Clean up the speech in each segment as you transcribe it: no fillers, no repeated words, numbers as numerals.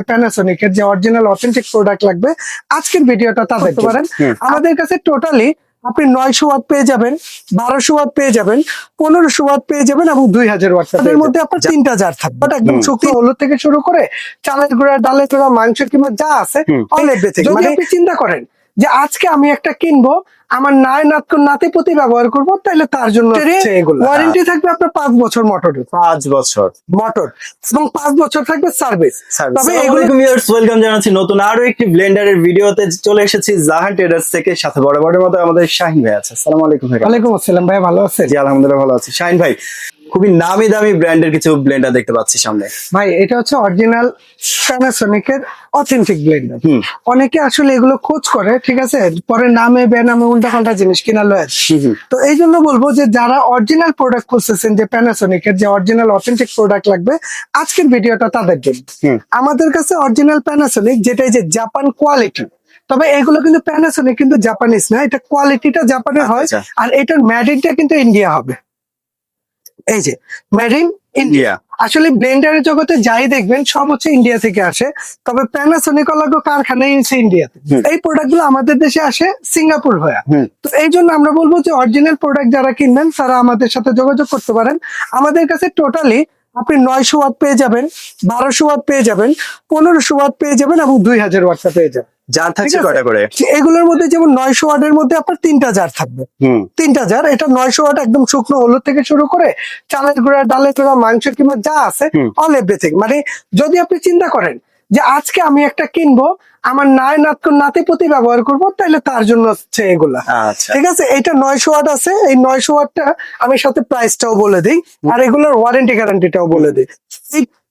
প্যানাসোনিকের যে original authentic product লাগবে আজকের ভিডিওটা তা দেখতে পারেন। আমাদের কাছে টোটালি আপনি 900 ওয়াট পেয়ে যাবেন, 1200 ওয়াট পেয়ে যাবেন, 1500 ওয়াট পেয়ে যাবেন এবং 2000 ওয়াট। তাদের মধ্যে আপনার 3টা জার থাকবে, একদম শুকনো হলুদ থেকে শুরু করে চালের গুঁড়া, ডালের গুঁড়া, মাংস কিংবা যা আছে অল এভরিথিং। যদি আপনি চিন্তা করেন যে আজকে আমি একটা কিনবো, আমার নাতিপুতি ব্যবহার করবো, তাহলে তার জন্য ওয়ারেন্টি থাকবে আপনার 5 বছর মোটরের, 5 বছর মোটর এবং 5 বছর থাকবে সার্ভিস। তবে ওয়েলকাম জানাচ্ছি নতুন আরো একটি ব্লেন্ডারের ভিডিওতে। চলে এসেছি জাহান ট্রেডার্স থেকে, সাথে বড় মতো আমাদের শাহিন ভাই আছে। আসসালামু আলাইকুম ভাই। ওয়ালাইকুম আসসালাম ভাই, ভালো আছেন? জি আলহামদুলিল্লাহ ভালো আছি। শাহিন ভাই, খুবই নামি দামি ব্র্যান্ডের কিছু ব্লেন্ডার দেখতে পাচ্ছি সামনে। ভাই এটা হচ্ছে অরিজিনাল প্যানাসোনিকের অথেন্টিক ব্লেন্ডার। অনেকে আসলে এগুলো খোঁজ করে, ঠিক আছে, পরে নামে বেনামে উল্টা পাল্টা জিনিস কিনা লয়। তো এই জন্য বলবো যে যারা অরিজিনাল প্রোডাক্ট খুঁজতেছেন, যে প্যানাসোনিকের যে অরিজিনাল অথেন্টিক প্রোডাক্ট লাগবে আজকের ভিডিওটা তাদের জন্য। আমাদের কাছে অরিজিনাল প্যানাসোনিক, যেটা যে জাপান কোয়ালিটি, তবে এগুলো কিন্তু প্যানাসোনিক কিন্তু জাপানিজ না, এটা কোয়ালিটিটা জাপানের হয়, আর এটার ম্যাডিনটা কিন্তু ইন্ডিয়া হবে। এই যে মেড ইন ইন্ডিয়া। আসলে ব্লেন্ডারের জগতে যাই দেখবেন সব হচ্ছে ইন্ডিয়া থেকে আসে, তবে প্যানাসোনিক কারখানায় ইন্ডিয়াতে। এই প্রোডাক্ট গুলো আমাদের দেশে আসে সিঙ্গাপুর হয়ে। তো এই জন্য আমরা বলবো যে অরিজিনাল প্রোডাক্ট যারা কিনবেন তারা আমাদের সাথে যোগাযোগ করতে পারেন। আমাদের কাছে টোটালি আপনি 900 ওয়াট পেয়ে যাবেন, 1200 ওয়াট পেয়ে যাবেন, 1500 ওয়াট পেয়ে যাবেন এবং 2000 ওয়াটটা পেয়ে যাবেন। জার থাকছে কয়টা করে? এগুলোর মধ্যে যেমন 900 ওয়াটের মধ্যে আপনার 3টা জার থাকবে, 3টা জার। এটা 900 ওয়াট একদম শুকনো হলুদ থেকে শুরু করে চালের গুঁড়া, ডালের গুঁড়া, মাংস কিংবা যা আছে অল এভরিথিং। মানে যদি আপনি চিন্তা করেন যে আজকে আমি একটা কিনবো, আমার নাতিপুতি ব্যবহার করবো, তাহলে তার জন্য হচ্ছে এগুলা। ঠিক আছে, এটা 900 ওয়াট আছে। এই 900 ওয়াটটা আমি সাথে প্রাইসটাও বলে দিই, আর এগুলোর ওয়ারেন্টি গ্যারান্টিটাও বলে দিই।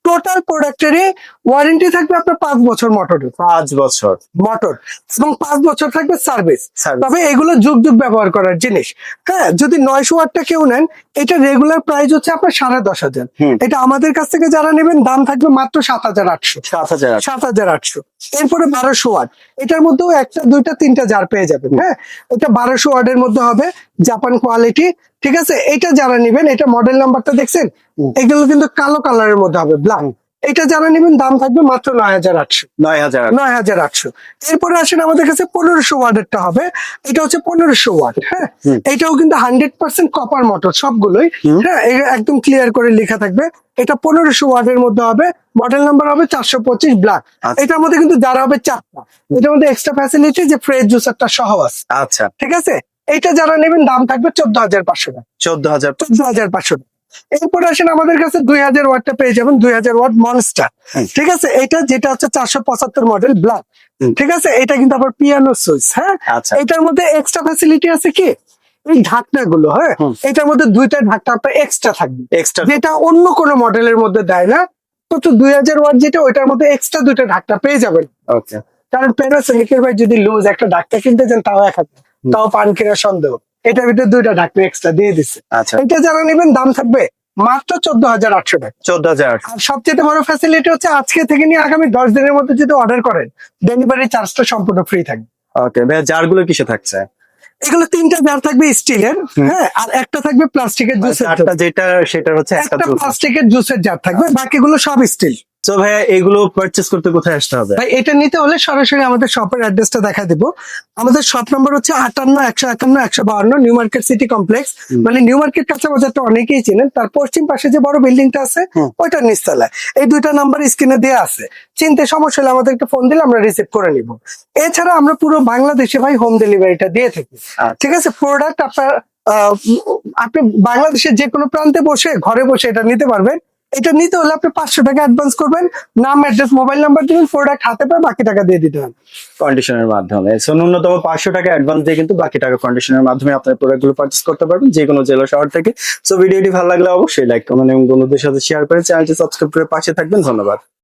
টোটাল প্রোডাক্টেরই ওয়ারেন্টি থাকবে আপনার 5 বছর মোটরের, 5 বছর মোটর এবং 5 বছর থাকবে সার্ভিস। তবে এগুলো যুগ যুগ ব্যবহার করার জিনিস। হ্যাঁ, যদি 900 ওয়াটটা কেউ নেন, এটা রেগুলার প্রাইস হচ্ছে আপনার 10,500। এটা আমাদের কাছ থেকে যারা নেবেন দাম থাকবে মাত্র 7,800। 7,800। এরপরে 1200 ওয়াট, এটার মধ্যেও একটা, দুইটা, তিনটা জার পেয়ে যাবেন। হ্যাঁ, এটা 1200 ওয়াটের মধ্যে হবে, জাপান কোয়ালিটি। ঠিক আছে, এটা যারা নেবেন, এটা মডেল নাম্বারটা দেখছেন, এগুলো কিন্তু কালো কালারের মধ্যে হবে, ব্ল্যাক। এটা যারা নেবেন দাম থাকবে মাত্র 9,800। 9,800। এরপরে আসেন আমাদের কাছে 1500 ওয়াটেরটা হবে, এটা হচ্ছে 1500 ওয়াট। হ্যাঁ, এটাও কিন্তু 100% কপার মোটর সবগুলোই। হ্যাঁ, একদম ক্লিয়ার করে লেখা থাকবে। এটা 1500 ওয়াটের মধ্যে হবে, মডেল নাম্বার হবে 425 ব্ল্যাক। এটার মধ্যে কিন্তু যারা হবে 4টা, এটার মধ্যে এক্সট্রা ফ্যাসিলিটি যে ফ্রেশ জুসারটা সহ আছে। আচ্ছা, ঠিক আছে, এইটা যারা নেবেন দাম থাকবে 14,500 টাকা। 14,500 টাকা। এরপরে আসেন আমাদের কাছে 2000 ওয়াটটা পেয়ে যাবেন, 2000 ওয়াট মনস্টার। ঠিক আছে, এটা যেটা হচ্ছে 475 মডেল ব্ল্যাক। ঠিক আছে, এটা কিন্তু আবার পিয়ানো সুইচ। হ্যাঁ, এটার মধ্যে এক্সট্রা ফ্যাসিলিটি আছে কি, এই ঢাকনা গুলো। হ্যাঁ, এটার মধ্যে 2টা ঢাকনা আপনার এক্সট্রা থাকবে, যেটা অন্য কোনো মডেলের মধ্যে দেয় না। তো 2000 ওয়াট যেটা, ওইটার মধ্যে এক্সট্রা 2টা ঢাকনা পেয়ে যাবেন। কারণ প্যানাসোনিকের ভাই যদি লুজ একটা ঢাকনা কিনতে চান, তাও 1000, তাও পান কেনার সন্দেহ। এটার ভিতরে 2টা ঢাকনা এক্সট্রা দিয়ে দিচ্ছে। এটা যারা নেবেন দাম থাকবে মাত্র 14,800 টাকা। 14,000। আর সবচেয়ে বড় ফ্যাসিলিটি হচ্ছে আজকে থেকে নিয়ে আগামী 10 দিনের মধ্যে যদি অর্ডার করেন, ডেলিভারি চার্জটা সম্পূর্ণ ফ্রি থাকবে। ওকে ভাই, জারগুলো কিসে থাকছে? এগুলো 3টা জার থাকবে স্টিলের। হ্যাঁ, আর একটা থাকবে প্লাস্টিকের জুসের। যেটা সেটা হচ্ছে একটা প্লাস্টিকের জুসের জার থাকবে, বাকিগুলো সব স্টিল। তো ভাইয়া, এগুলো পারচেজ করতে কোথায় আসতে হবে? ভাই এটা নিতে হলে সরাসরি আমাদের শপের অ্যাড্রেসটা দেখা দিব। আমাদের শপ নম্বর হচ্ছে 58-151-152 নিউ মার্কেট সিটি কমপ্লেক্স। মানে নিউ মার্কেট কাঁচা বাজারটা অনেকেই চিনেন, তার পশ্চিম পাশে যে বড় বিল্ডিংটা আছে ওইটার নিচতলায়। এই 2টা নাম্বার স্ক্রিনে দেওয়া আছে। চিনতে সমস্যা হলে আমাদেরকে ফোন দিলে আমরা রিসিভ করে নিব। এছাড়া আমরা পুরো বাংলাদেশে ভাই হোম ডেলিভারিটা দিয়ে থাকি। ঠিক আছে, প্রোডাক্ট আপনি বাংলাদেশের যে কোনো প্রান্তে বসে, ঘরে বসে এটা নিতে পারবেন। এটা নিতে হলে আপনি 500 টাকা অ্যাডভান্স করবেন, নাম, অ্যাড্রেস, মোবাইল নাম্বার দিবেন, প্রোডাক্ট হাতে পায়, বাকি টাকা দিয়ে দিতে হবে কন্ডিশনের মাধ্যমে। সো ন্যূনতম 500 টাকা অ্যাডভান্স দিয়ে কিন্তু বাকি টাকা কন্ডিশনের মাধ্যমে আপনার প্রোডাক্ট গুলো পারচেজ করতে পারবেন যে কোনো জেলা শহর থেকে। সো ভিডিওটি ভালো লাগলে অবশ্যই লাইক, কমেন্ট এবং বন্ধুদের সাথে শেয়ার করে চ্যানেলটি সাবস্ক্রাইব করে পাশে থাকবেন। ধন্যবাদ।